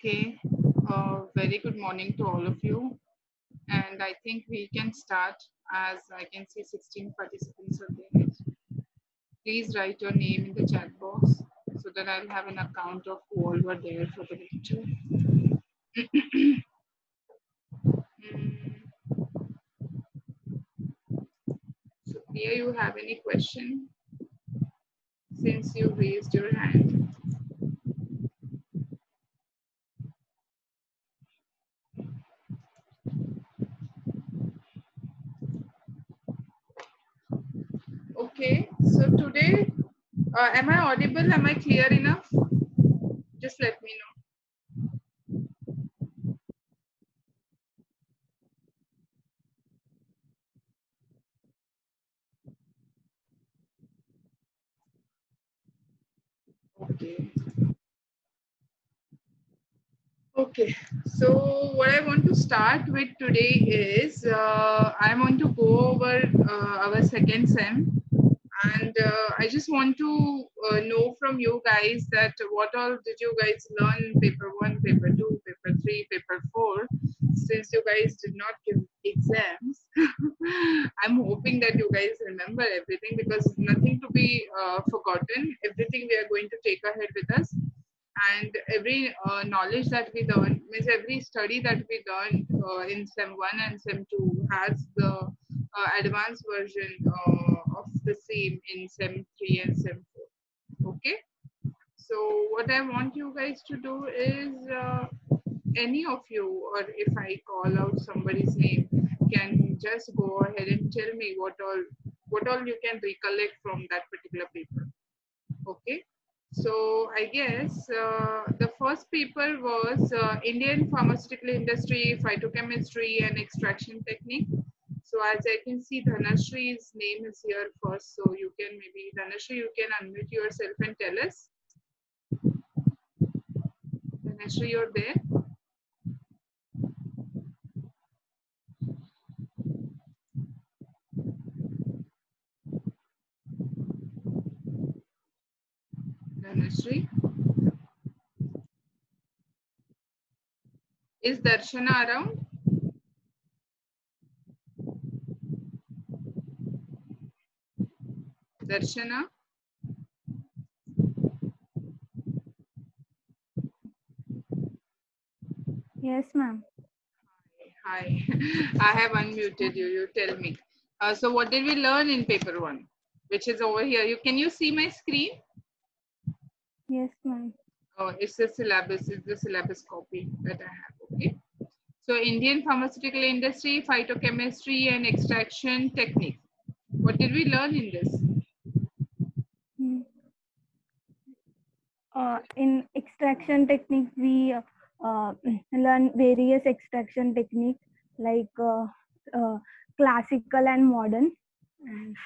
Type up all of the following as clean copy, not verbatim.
Okay, very good morning to all of you. And I think we can start as I can see 16 participants are there. Please write your name in the chat box so that I'll have an account of who all were there for the lecture. So, Priya, you have any question since you raised your hand? Okay, so today, am I audible? Am I clear enough? Just let me know. Okay. Okay, so what I want to start with today is I want to go over our second sem, and I just want to know from you guys that what all did you guys learn in paper 1, paper 2, paper 3, paper 4, since you guys did not give exams. I'm hoping that you guys remember everything because nothing to be forgotten. Everything we are going to take ahead with us, and every knowledge that we learn means every study that we learn in sem 1 and sem 2 has the advanced version of the same in sem 3 and sem 4. Okay, so what I want you guys to do is any of you, or if I call out somebody's name, can just go ahead and tell me what all you can recollect from that particular paper. Okay, so I guess the first paper was Indian pharmaceutical industry, phytochemistry, and extraction technique. So as I can see, Dhanashree name is here first. So you can maybe, Dhanashree, you can unmute yourself and tell us. Dhanashree, you're there? Dhanashree? Is Darshana around? Darshana? Yes, ma'am. Hi, I have unmuted you. You tell me. So what did we learn in paper 1, which is over here? Can you see my screen? Yes, ma'am. Oh, it's the syllabus copy that I have. Okay. So Indian pharmaceutical industry, phytochemistry, and extraction technique. What did we learn in this? In extraction technique, we learn various extraction techniques like classical and modern. And in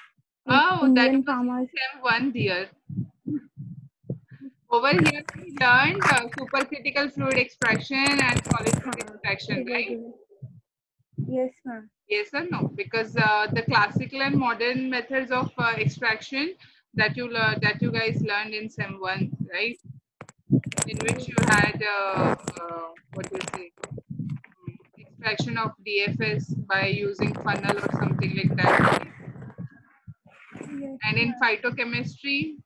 Oh, that Indian was farmers. sem 1, dear. Over here we learned supercritical fluid extraction and solid fluid extraction, right? Yes, ma'am. Yes or no? Because the classical and modern methods of extraction that you guys learned in sem 1, right? In which you had what do you say, extraction of DFS by using funnel or something like that, right? Yes, And in phytochemistry,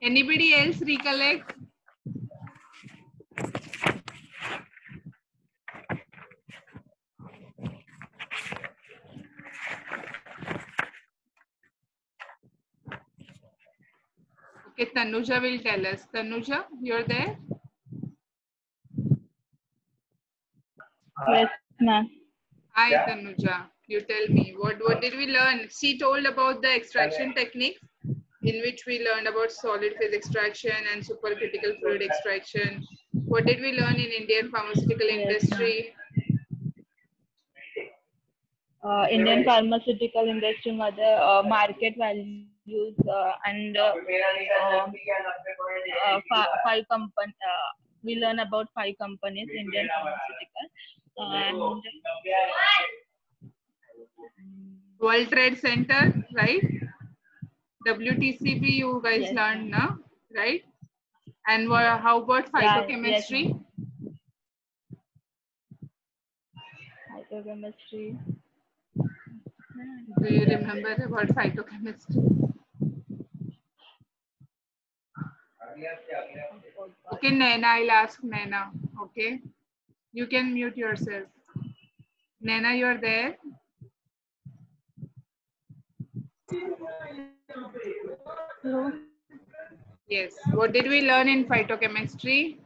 anybody else recollect? Okay, Tanuja will tell us. Tanuja, you're there? Yes, ma'am. Hi, Tanuja. You tell me, what did we learn? She told about the extraction techniques in which we learned about solid phase extraction and supercritical fluid extraction. What did we learn in Indian pharmaceutical industry? Indian pharmaceutical industry मध्ये market values and five company. We learn about 5 companies Indian pharmaceutical, and World Trade Center, right? WTCP you guys Yes, learned ma'am. now, right? And how about Yeah, yes, phytochemistry? ma'am. Phytochemistry. Do you remember about phytochemistry? Okay, Naina, I'll ask Naina. Okay, you can mute yourself. Naina, you're there? Hello. Yes. What did we learn in phytochemistry?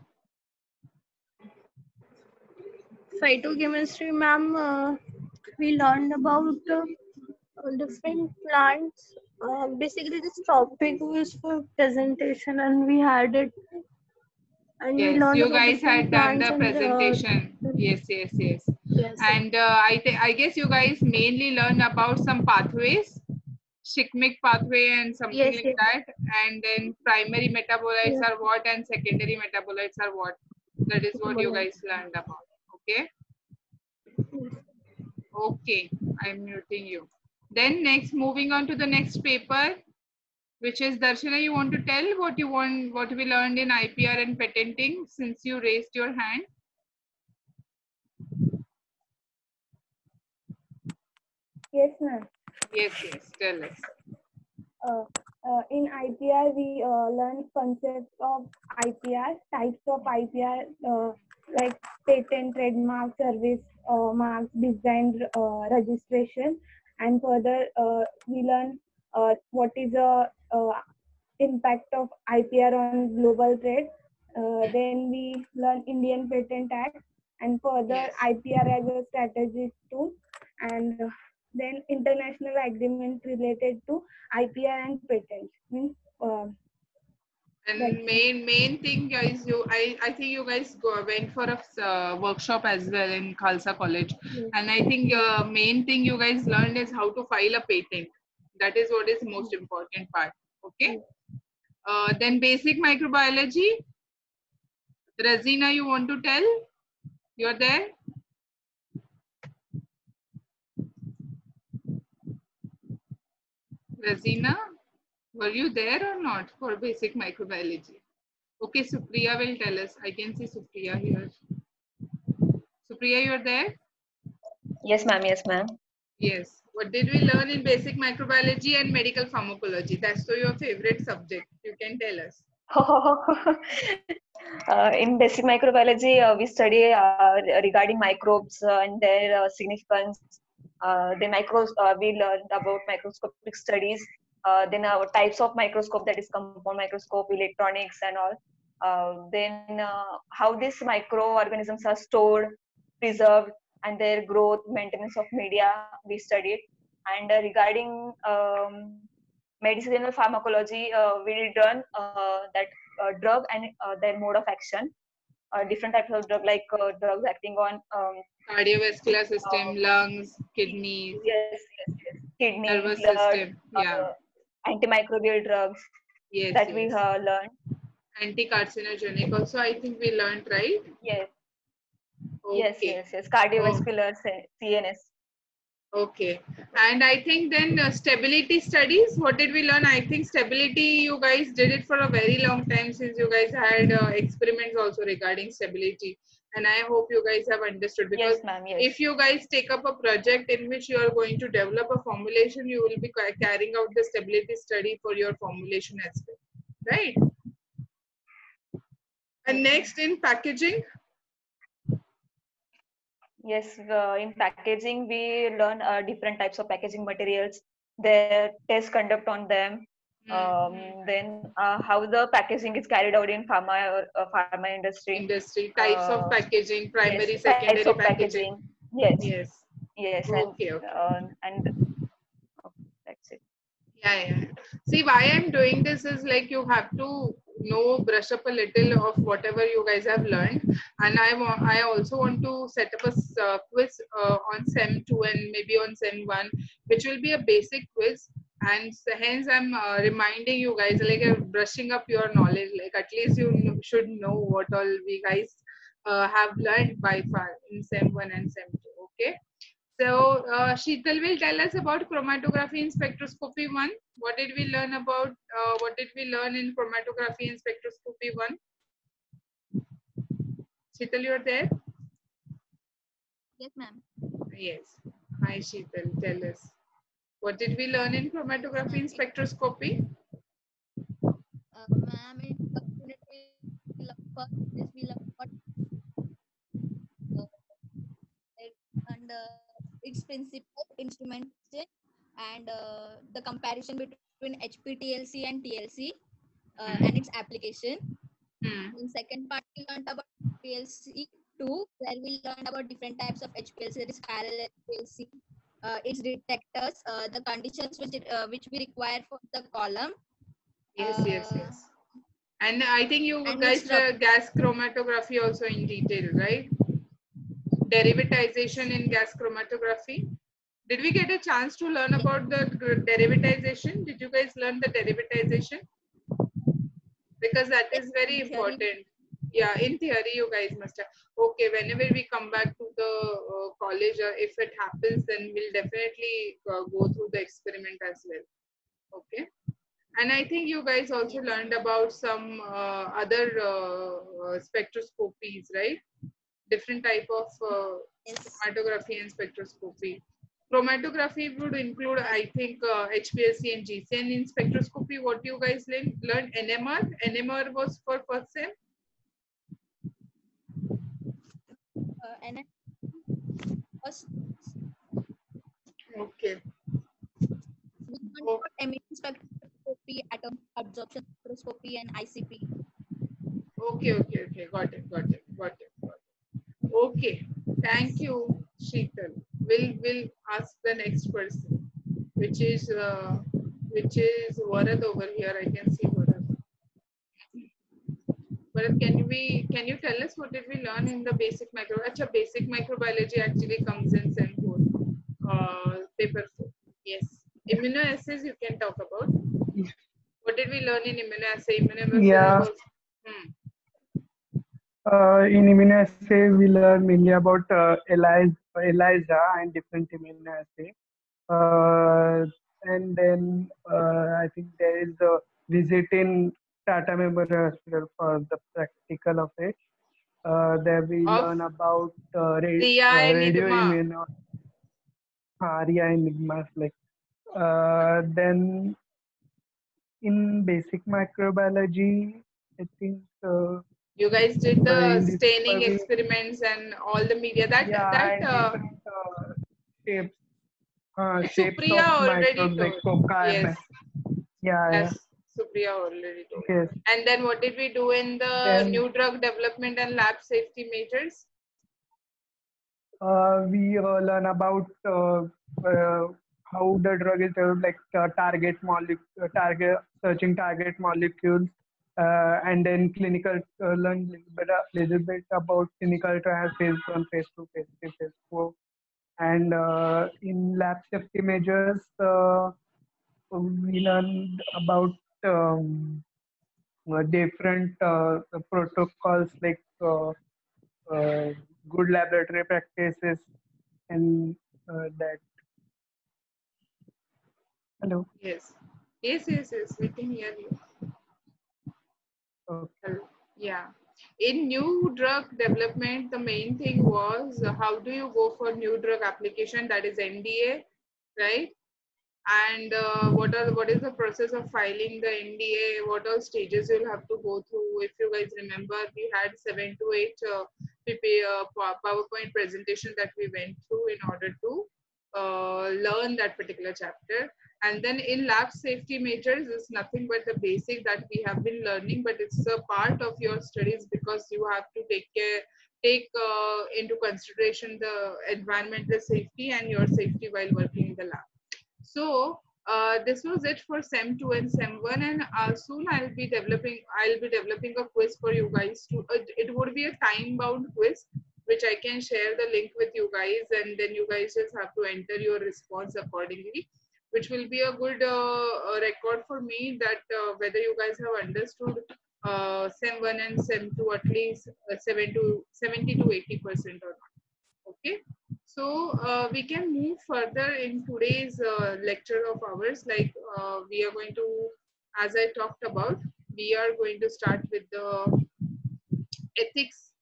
Phytochemistry, ma'am, we learned about different plants. Basically, this topic was for presentation, and we had it, and we Yes, learned you about guys different had done plants the and presentation. Yes, yes, yes. yes, And I guess you guys mainly learned about some pathways, Shikmic pathway and something yes, like yes, that. And then primary metabolites yes, are what and secondary metabolites are what. That is what you yes. guys learned about. Okay. Okay. I'm muting you. Then next, moving on to the next paper, which is Darshana, you want to tell what you want, what we learned in IPR and patenting since you raised your hand? Yes, ma'am. Yes, yes, tell us. Uh, in IPR, we learn concepts of IPR, types of IPR, like patent, trademark, service marks, design, registration, and further we learn what is the impact of IPR on global trade. Then we learn Indian Patent Act, and further Yes. IPR as a strategic tool, and then international agreement related to IPR and patents. Means And that's main thing, guys, I think you guys went for a workshop as well in Khalsa College, yes, and I think main thing you guys learned is how to file a patent. That is what is most important part. Okay. yes. Then basic microbiology. Razina, you want to tell? You're there? Razina, were you there or not for basic microbiology? Okay, Supriya will tell us. I can see Supriya here. Supriya, you're there? Yes, ma'am. Yes, ma'am. Yes. What did we learn in basic microbiology and medical pharmacology? That's so your favorite subject. You can tell us. In basic microbiology, we study regarding microbes and their significance. The micros we learned about microscopic studies. Then our types of microscope, that is compound microscope, electronics, and all. Then how these microorganisms are stored, preserved, and their growth, maintenance of media, we studied. And regarding medicinal pharmacology, we did learn that drug and their mode of action. Different types of drug, like drugs acting on Cardiovascular system, uh, lungs, kidneys, yes, kidney, nervous blood, system. Yeah. antimicrobial drugs Yes, that we yes. learned. Anti-carcinogenic. Also, I think we learned, right? Yes, Okay. yes. Oh, Cardiovascular, CNS. okay. And I think then stability studies. What did we learn? I think stability, you guys did it for a very long time since you guys had experiments also regarding stability. And I hope you guys have understood, because Yes, ma'am. Yes. if you guys take up a project in which you are going to develop a formulation, you will be carrying out the stability study for your formulation as well. Right? And next in packaging. Yes, in packaging, we learn different types of packaging materials, their test conduct on them, then how the packaging is carried out in pharma industry. Industry, types of packaging, Yes, primary, types secondary of packaging. packaging. Yes, Yes. yes, Okay, okay. and that's it. Yeah. See, why I'm doing this is like you have to know, brush up a little of whatever you guys have learned, and I also want to set up a quiz on SEM 2 and maybe on SEM 1, which will be a basic quiz, and hence I'm reminding you guys, like brushing up your knowledge. Like at least you should know what all we guys have learned by far in SEM 1 and SEM 2. Okay. So Sheetal will tell us about chromatography and spectroscopy 1. What did we learn about, what did we learn in chromatography and spectroscopy 1? Sheetal, you're there? Yes, ma'am. Yes. Hi Sheetal, tell us. What did we learn in chromatography and spectroscopy? Ma'am, in first unit we learn first this we learn what it, and its principle, instrumentation, and the comparison between HPTLC and TLC and its application. In second part, we learned about HPLC 2, where we learned about different types of HPLC, that is parallel HPLC, its detectors, the conditions which we require for the column. Yes, yes, yes. And I think you And guys its structure. gas chromatography also in detail, right? Derivatization in gas chromatography. Did we get a chance to learn about the derivatization? Did you guys learn the derivatization? Because that is very important. Yeah, in theory you guys must have. Okay, whenever we come back to the college, if it happens, then we'll definitely go through the experiment as well. Okay. And I think you guys also learned about some other spectroscopies, right? Different type of chromatography and spectroscopy. Chromatography would include, I think, HPLC and GC. And in spectroscopy, what you guys learned? NMR. NMR was for first sem. And first, Okay. we learned about emission spectroscopy, atom absorption spectroscopy, and ICP. Okay. Got it. Okay. Thank you, Sheetal. We'll ask the next person, which is Varad over here. I can see Varad. Varad, can you tell us what did we learn in the basic micro? Acha, basic microbiology actually comes in Sem 4, paper 4. Yes. Immunoassays you can talk about. What did we learn in immunoassay? Yeah. In immunoassay, we learn mainly about ELISA and different immunoassay. And then I think there is a visit in Tata Memorial Hospital for the practical of it. There we learn about radio immuno, RIA enigmas. Like then in basic microbiology, I think. You guys did the staining experiments and all the media. Different shapes. Shapes Supriya of already microbes like told. coca. Yes. Supriya already told. Yes. And then what did we do in the new drug development and lab safety measures? We learn about how the drug is developed, like searching target molecules, and then clinical learn little bit about clinical trials, phase 1, phase 2, phase 3, phase 4, and in lab safety measures, we learned about different protocols like good laboratory practices and that. Hello. Yes. We can hear you. Okay. Yeah. In new drug development, the main thing was how do you go for new drug application, that is NDA, right? And what is the process of filing the NDA? What all stages you'll have to go through? If you guys remember, we had 7 to 8 PowerPoint presentation that we went through in order to learn that particular chapter. And then in lab safety measures is nothing but the basic that we have been learning, but it's a part of your studies because you have to take into consideration the environmental safety and your safety while working in the lab. So this was it for Sem 2 and Sem 1, and soon I'll be developing a quiz for you guys. It would be a time-bound quiz, which I can share the link with you guys, and then you guys just have to enter your response accordingly, which will be a good record for me that whether you guys have understood Sem 1 and Sem 2 at least 70 to 80% or not. Okay. we can move further in today's lecture of ours. Like we are going to, as I talked about, we are going to start with the ethics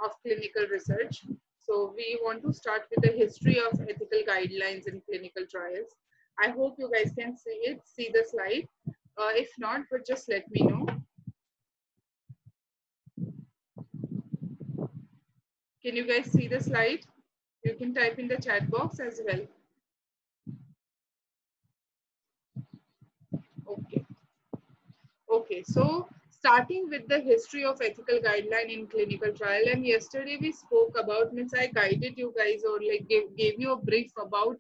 of clinical research. So we want to start with the history of ethical guidelines in clinical trials. I hope you guys can see the slide. If not, but just let me know. Can you guys see the slide? You can type in the chat box as well. Okay. Okay, so starting with the history of ethical guideline in clinical trial, and yesterday we spoke about, means I guided you guys or like gave you a brief about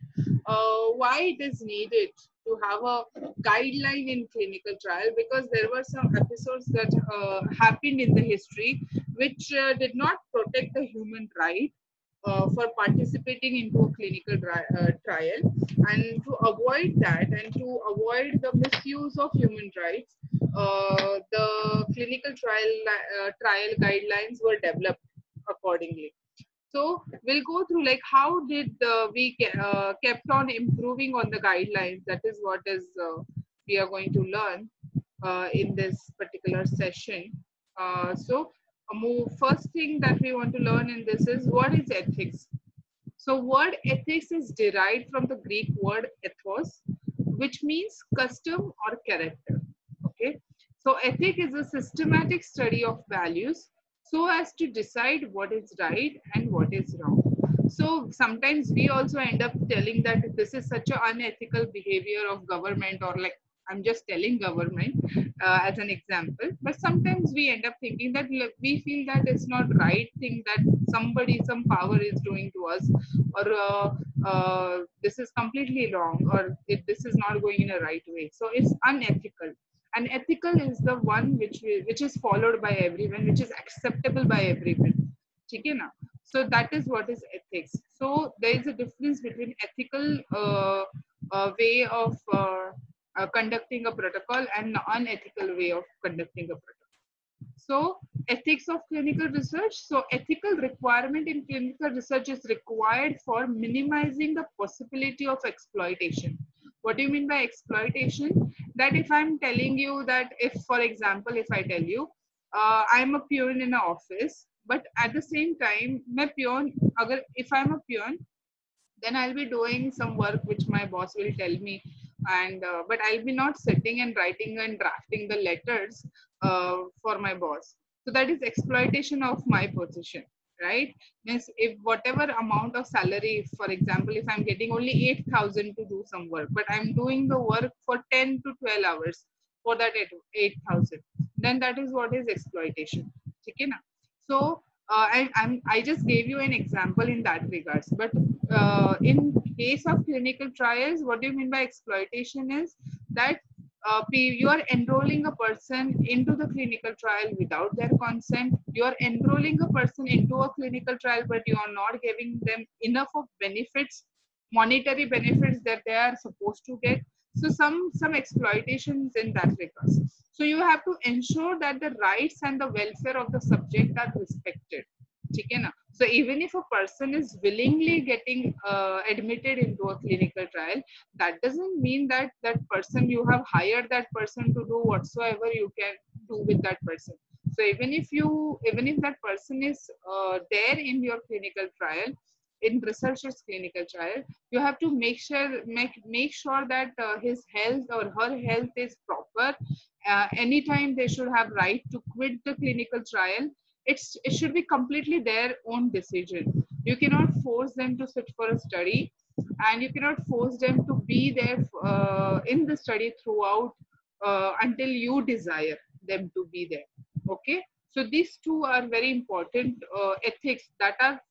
why it is needed to have a guideline in clinical trial, because there were some episodes that happened in the history which did not protect the human right for participating into a clinical trial, and to avoid that and to avoid the misuse of human rights, the clinical trial guidelines were developed accordingly. So we'll go through like how did we kept on improving on the guidelines. That is what is we are going to learn in this particular session. First thing that we want to learn in this is what is ethics. So word ethics is derived from the Greek word ethos, which means custom or character. Okay. So ethic is a systematic study of values so as to decide what is right and what is wrong. So sometimes we also end up telling that this is such an unethical behavior of government, or like I'm just telling government as an example, but sometimes we end up thinking that we feel that it's not right thing that some power is doing to us, or this is completely wrong, or this is not going in a right way. So it's unethical. And ethical is the one which is followed by everyone, which is acceptable by everyone. Okay, na? So that is what is ethics. So there is a difference between ethical way of conducting a protocol and unethical way of conducting a protocol. So ethics of clinical research. So ethical requirement in clinical research is required for minimizing the possibility of exploitation. What do you mean by exploitation? That if I'm telling you that, if for example, if I tell you, I'm a peon in an office, but at the same time, if I'm a peon, then I'll be doing some work which my boss will tell me, and but I'll be not sitting and writing and drafting the letters for my boss. So that is exploitation of my position, right? Means if whatever amount of salary, for example, if I'm getting only 8,000 to do some work, but I'm doing the work for 10 to 12 hours for that 8,000, then that is what is exploitation. Okay, na? So I just gave you an example in that regards, but in case of clinical trials, what do you mean by exploitation is that you are enrolling a person into the clinical trial without their consent. You are enrolling a person into a clinical trial, but you are not giving them enough of benefits, monetary benefits that they are supposed to get. So some exploitations in that regards. So you have to ensure that the rights and the welfare of the subject are respected. Okay, na? So even if a person is willingly getting admitted into a clinical trial, that doesn't mean that that person, you have hired that person to do whatsoever you can do with that person. So even if that person is there in your clinical trial, in researcher's clinical trial, you have to make sure that his health or her health is proper. Anytime they should have right to quit the clinical trial. It should be completely their own decision. You cannot force them to sit for a study, and you cannot force them to be there in the study throughout until you desire them to be there. Okay, so these two are very important ethics that are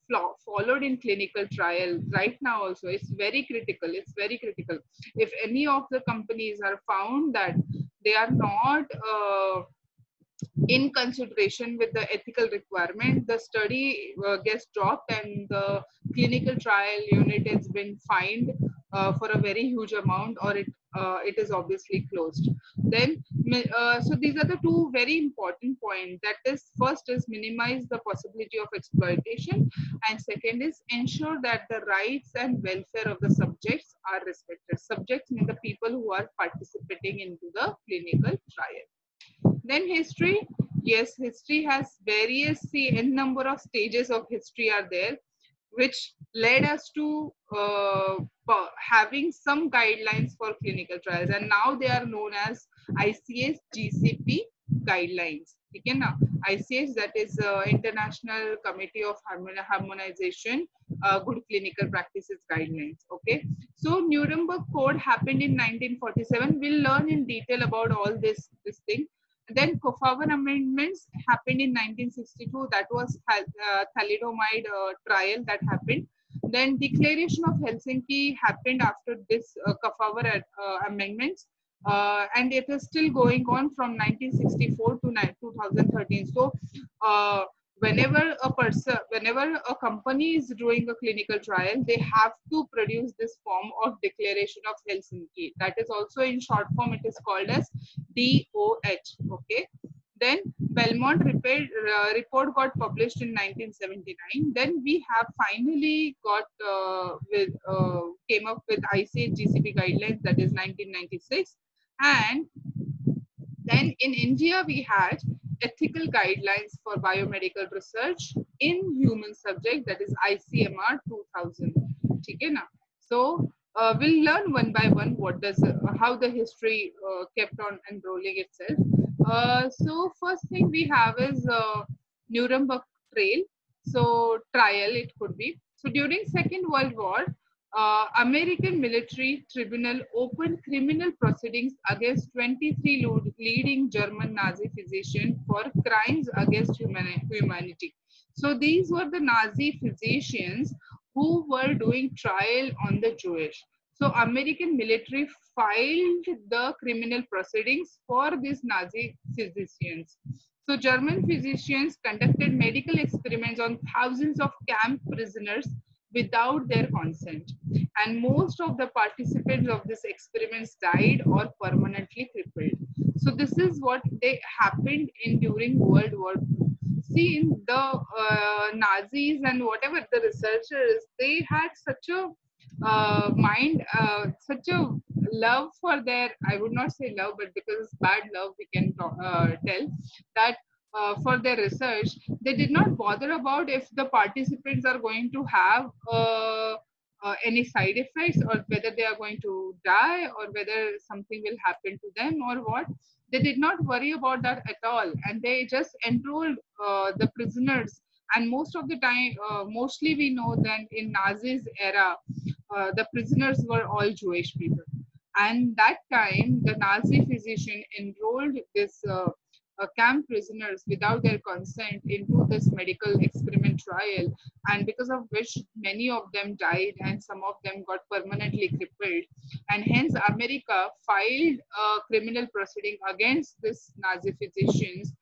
followed in clinical trial right now. Also, it's very critical. It's very critical. If any of the companies are found that they are not in consideration with the ethical requirement, the study gets dropped and the clinical trial unit has been fined for a very huge amount, or it is obviously closed. Then so these are the two very important points. That is, first is minimize the possibility of exploitation, and second is ensure that the rights and welfare of the subjects are respected. Subjects mean the people who are participating into the clinical trial. Then history. Yes, history has various, n number of stages of history are there, which led us to having some guidelines for clinical trials, and now they are known as ICH GCP guidelines. Okay, now ICH, that is International Committee of Harmonization Good Clinical Practices Guidelines. Okay, so Nuremberg Code happened in 1947. We'll learn in detail about all this thing. Then Kefauver Amendments happened in 1962. That was thalidomide trial that happened. Then Declaration of Helsinki happened after this Kefauver Amendments. And it is still going on from 1964 to 2013. So whenever a company is doing a clinical trial, they have to produce this form of Declaration of Helsinki. That is also in short form, it is called as DOH. Okay. Then Belmont report got published in 1979. Then we have finally got came up with ICH GCP guidelines, that is 1996. And then in India, we had ethical guidelines for biomedical research in human subject, that is ICMR 2000. Okay, na? So we'll learn one by one what does how the history kept on enrolling itself. So first thing we have is Nuremberg trial. So trial it could be. So during Second World War, American military tribunal opened criminal proceedings against 23 leading German Nazi physicians for crimes against humanity. So these were the Nazi physicians who were doing trial on the Jewish. So American military filed the criminal proceedings for these Nazi physicians. So German physicians conducted medical experiments on thousands of camp prisoners without their consent, and most of the participants of these experiments died or permanently crippled. So this is what they happened in during World War II. See, in the Nazis and whatever the researchers, they had such a mind, such a love for their, I would not say love, but because it's bad love, we can tell that for their research, they did not bother about if the participants are going to have any side effects, or whether they are going to die, or whether something will happen to them or what. They did not worry about that at all, and they just enrolled the prisoners. And most of the time, mostly we know that in Nazis era, the prisoners were all Jewish people. And that time, the Nazi physician enrolled this camp prisoners without their consent into this medical experiment trial, and because of which many of them died and some of them got permanently crippled. And hence America filed a criminal proceeding against this Nazi physicians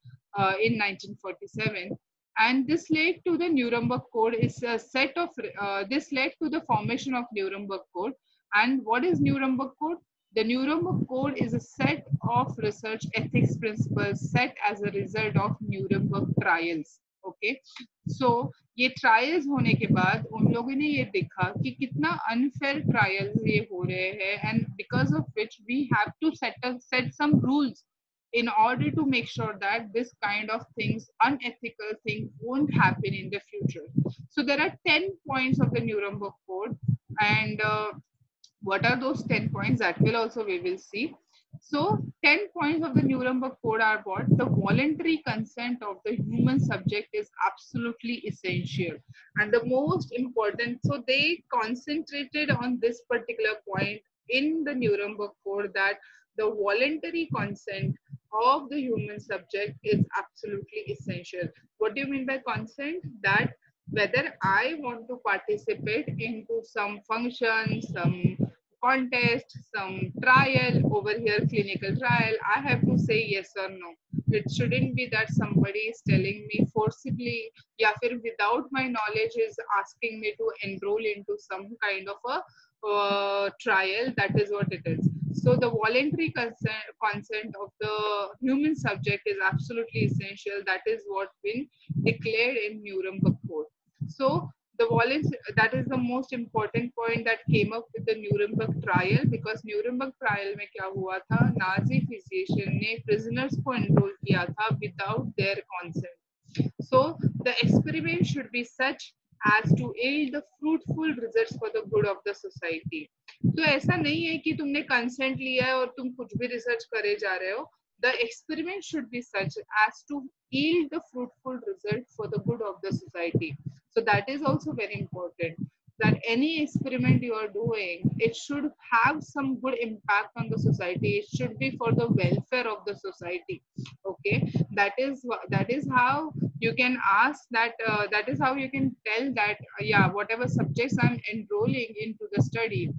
in 1947. And this led to the Nuremberg Code. Is a set of this led to the formation of Nuremberg Code. And what is Nuremberg Code? The Nuremberg Code is a set of research ethics principles set as a result of Nuremberg trials. Okay, so ये trials होने के बाद उन लोगों ने ये देखा कि कितना unfair trials ये हो रहे हैं, and because of which we have to set some rules in order to make sure that this kind of things, unethical things, won't happen in the future. So there are 10 points of the Nuremberg Code, and what are those 10 points? That will also we will see. So 10 points of the Nuremberg Code are what? The voluntary consent of the human subject is absolutely essential. And the most important, so they concentrated on this particular point in the Nuremberg Code, that the voluntary consent of the human subject is absolutely essential. What do you mean by consent? That whether I want to participate into some function, some contest, some trial over here, clinical trial, I have to say yes or no. It shouldn't be that somebody is telling me forcibly, या फिर without my knowledge is asking me to enroll into some kind of a trial. That is what it is. So the voluntary consent of the human subject is absolutely essential. That is what been declared in Nuremberg Code. So the that is the most important point that came up with the Nuremberg trial, because Nuremberg trial में क्या हुआ था, Nazi physician ने prisoners को enroll किया था without their consent. So the experiment should be such as to yield the fruitful results for the good of the society. तो ऐसा नहीं है कि तुमने consent लिया है और तुम कुछ भी research करे जा रहे हो. The experiment should be such as to yield the fruitful result for the good of the society. So that is also very important, that any experiment you are doing, it should have some good impact on the society. It should be for the welfare of the society. Okay, that is how you can ask that. That is how you can tell that yeah, whatever subjects I'm enrolling into the study,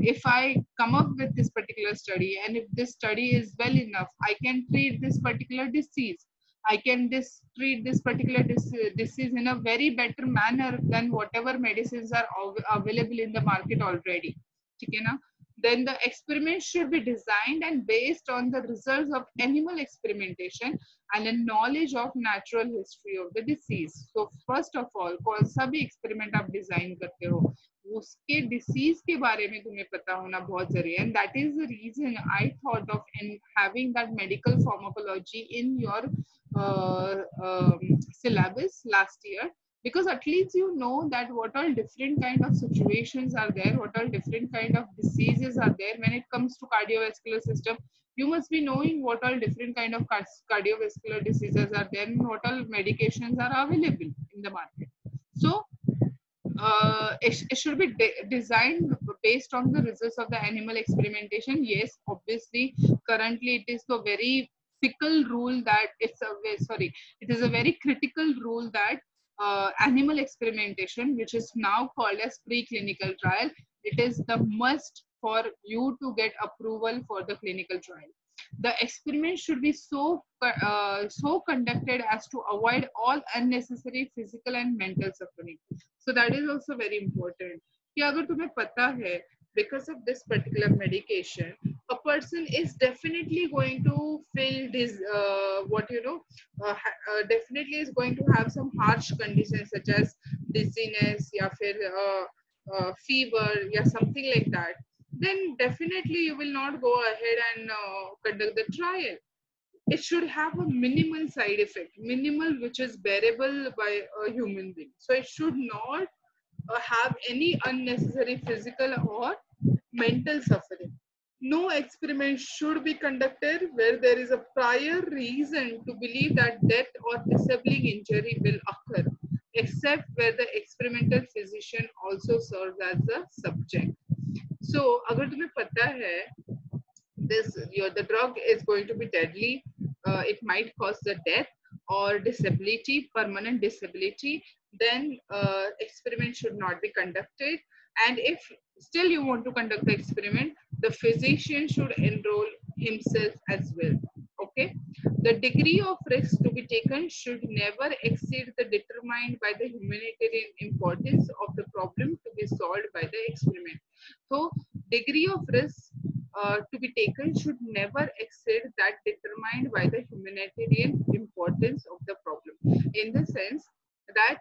if I come up with this particular study, and if this study is well enough, I can treat this particular disease. I can treat this particular disease in a very better manner than whatever medicines are available in the market already. Okay, na? Then the experiment should be designed and based on the results of animal experimentation and a knowledge of natural history of the disease. So first of all, कौन सा भी experiment आप design करते हो, उसके disease के बारे में तुम्हें पता होना बहुत जरूरी है. And that is the reason I thought of having that medical pharmacology in your syllabus last year, because at least you know that what all different kind of situations are there, what all different kind of diseases are there when it comes to cardiovascular system. You must be knowing what all different kind of cardiovascular diseases are there and what all medications are available in the market. So it should be designed based on the results of the animal experimentation. Yes, obviously currently it is the very fickle rule that it is a very critical rule that animal experimentation, which is now called as preclinical trial, it is the must for you to get approval for the clinical trial. The experiment should be so conducted as to avoid all unnecessary physical and mental suffering. So that is also very important. कि अगर तुम्हें पता है, because of this particular medication, a person is definitely going to feel this definitely is going to have some harsh conditions such as dizziness, या फिर fever, या something like that. Then definitely you will not go ahead and conduct the trial. It should have a minimal side effect, minimal which is bearable by a human being. So it should not have any unnecessary physical or mental suffering. No experiment should be conducted where there is a prior reason to believe that death or disabling injury will occur, except where the experimental physician also serves as a subject. So, अगर तुम्हें पता है the drug is going to be deadly, it might cause the death or disability, permanent disability, then experiment should not be conducted. And if still you want to conduct the experiment, the physician should enroll himself as well. Okay, the degree of risk to be taken should never exceed the determined by the humanitarian importance of the problem to be solved by the experiment. So degree of risk to be taken should never exceed that determined by the humanitarian importance of the problem, in the sense that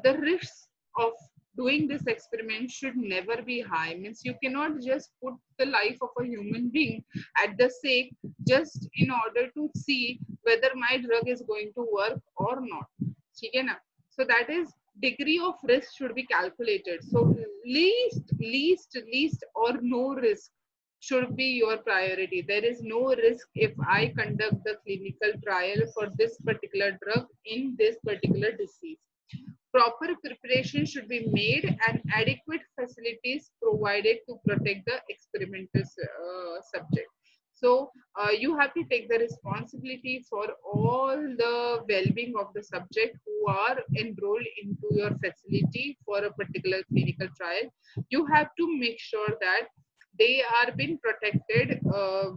the risks of doing this experiment should never be high. Means you cannot just put the life of a human being at the stake just in order to see whether my drug is going to work or not. So that is, degree of risk should be calculated. So least or no risk should be your priority. There is no risk if I conduct the clinical trial for this particular drug in this particular disease. Proper preparation should be made and adequate facilities provided to protect the experimental subject. So you have to take the responsibility for all the well-being of the subject who are enrolled into your facility for a particular clinical trial. You have to make sure that they are being protected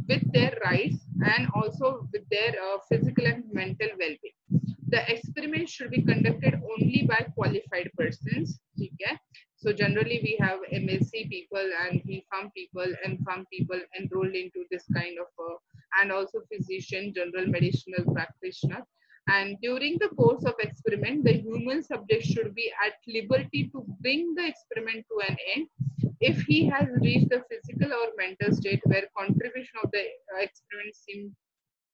with their rights and also with their physical and mental well-being. The experiment should be conducted only by qualified persons. Okay? So generally we have MSc people and BPharm people and Pharm people enrolled into this kind of and also physician, general medicinal practitioner. And during the course of experiment, the human subject should be at liberty to bring the experiment to an end if he has reached the physical or mental state where contribution of the experiment seems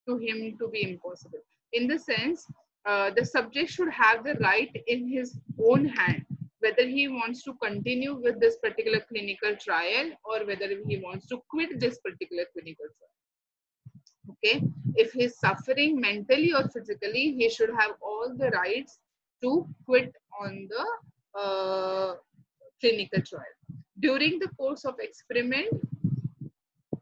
to him to be impossible. In the sense, the subject should have the right in his own hand whether he wants to continue with this particular clinical trial or whether he wants to quit this particular clinical trial. Okay, if he's suffering mentally or physically, he should have all the rights to quit on the clinical trial. During the course of experiment,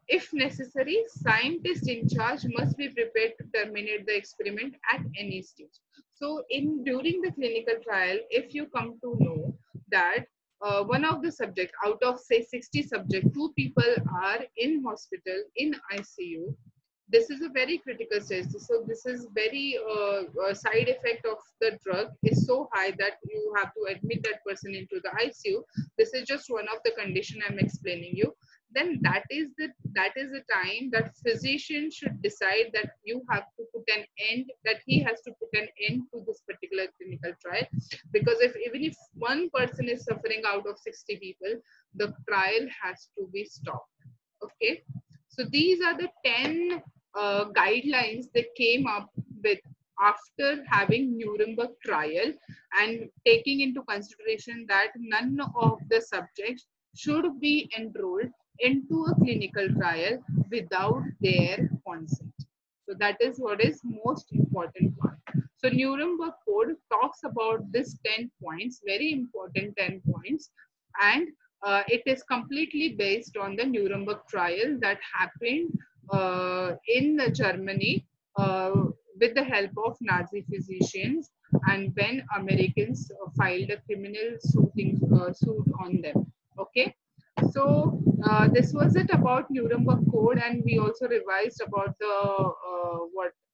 if necessary, scientists in charge must be prepared to terminate the experiment at any stage. So during the clinical trial, if you come to know that one of the subject out of say 60 subjects, 2 people are in hospital in ICU, this is a very critical stage. So this is very side effect of the drug is so high that you have to admit that person into the ICU. This is just one of the condition I'm explaining you. Then that is the time that physician should decide that you have to put an end, that he has to put an end to this particular clinical trial, because even if one person is suffering out of 60 people, the trial has to be stopped. Okay, so these are the 10 guidelines they came up with after having Nuremberg trial and taking into consideration that none of the subjects should be enrolled into a clinical trial without their consent. So that is what is most important part. So Nuremberg Code talks about this 10 points, very important 10 points, and it is completely based on the Nuremberg trial that happened in Germany with the help of Nazi physicians, and when Americans filed a criminal suit on them. Okay, so this was it about Nuremberg Code, and we also revised about the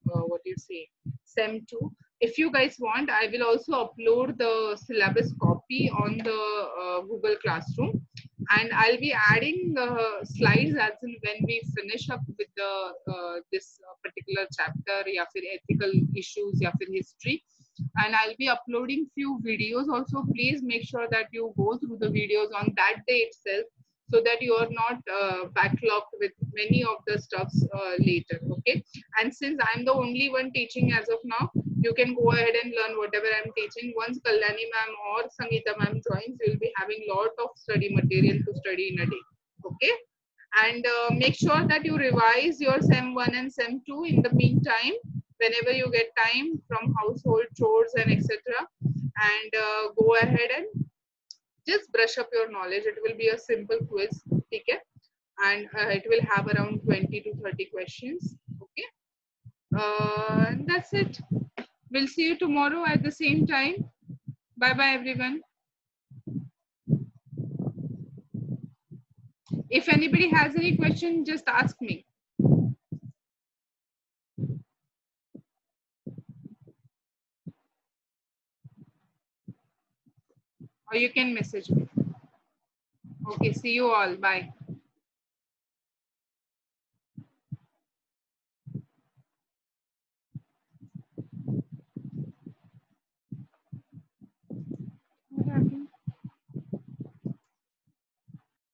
what do you say, SEM 2. If you guys want, I will also upload the syllabus copy on the Google Classroom, and I'll be adding slides as in when we finish up with the this particular chapter, ya fir ethical issues, ya fir history. And I'll be uploading few videos also. Please make sure that you go through the videos on that day itself, so that you are not backlogged with many of the stuffs later. Okay, and since I'm the only one teaching as of now, you can go ahead and learn whatever I'm teaching. Once Kalyani ma'am or Sangeeta ma'am joins, you'll be having lot of study material to study in a day. Okay, and make sure that you revise your SEM 1 and SEM 2 in the meantime, whenever you get time from household chores and etc. And go ahead and just brush up your knowledge. It will be a simple quiz, okay? And it will have around 20 to 30 questions, okay? And that's it. We'll see you tomorrow at the same time. Bye bye everyone. If anybody has any question, just ask me. Or you can message me. Okay, see you all. Bye.